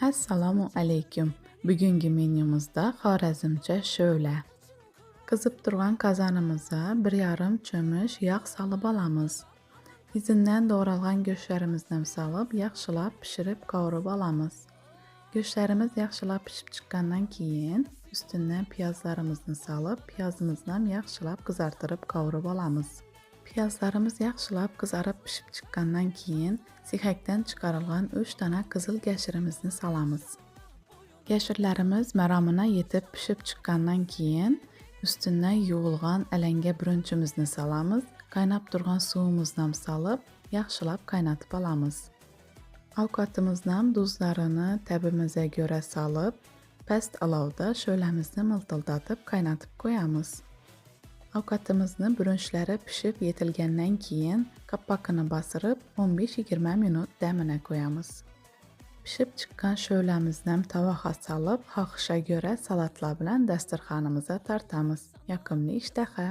Assalomu alaykum. Bugungi menyumizda xorazmcha sho'la. Qizib turgan qozonimizga 1,5 cho'mich yog' solib olamiz. Izindən doğralgan go'shtlarimizni solib, yaxshilab pishirib qovurib olamiz. Go'shtlarimiz yaxshilab pishib chiqqandan keyin ustidan piyozlarimizni solib, piyozimizni ham yaxshilab qizartirib qovurib olamiz. Piyozlarimiz yaxshilab qizarib pishib chiqqandan keyin sixakdan chiqarilgan 3 dona qizil gashirimizni solamiz. Gashirlarimiz maromina yetib pishib chiqqandan keyin ustidan yuvilgan alanga brunchimizni solamiz. Qaynab turgan suvimizni ham solib, yaxshilab qaynatib olamiz. Ovqatimizni ham tuzlarini tabimizga ko'ra solib, past olovda sho'lamizni miltildatib qaynatib qo'yamiz. Ovqatimizni brunchlari pishib yetilgandan keyin qapqog'ini bosirib 15-20 minut damini qo'yamiz. Pishib chiqqan sho'lamizni ham tovaga solib, xohishga ko'ra salatlar bilan dasturxonimizga tortamiz. Yoqimli ishtaha!